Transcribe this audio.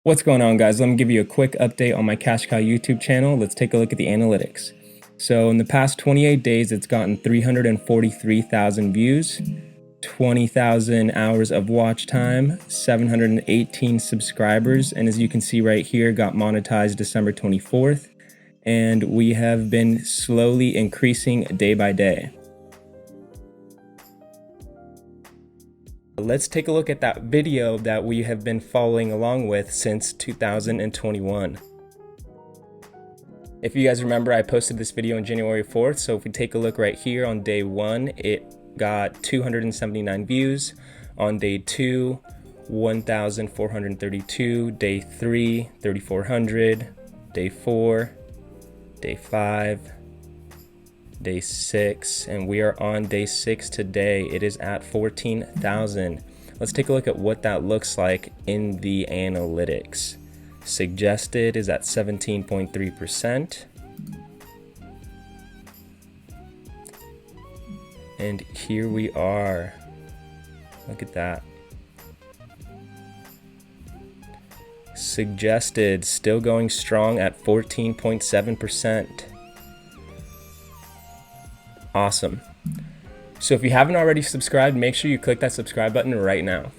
What's going on, guys? Let me give you a quick update on my Cash Cow YouTube channel. Let's take a look at the analytics. So in the past 28 days, it's gotten 343,000 views, 20,000 hours of watch time, 718 subscribers, and as you can see right here, got monetized December 24th, and we have been slowly increasing day by day. Let's take a look at that video that we have been following along with since 2021. If you guys remember, I posted this video on January 4th, so if we take a look right here on day 1, it got 279 views. On day 2, 1,432, day 3, 3,400, day 4, day 5, day 6, and we are on day 6 today. It is at 14,000. Let's take a look at what that looks like in the analytics. Suggested is at 17.3%. And here we are. Look at that. Suggested still going strong at 14.7%. Awesome. So if you haven't already subscribed, make sure you click that subscribe button right now.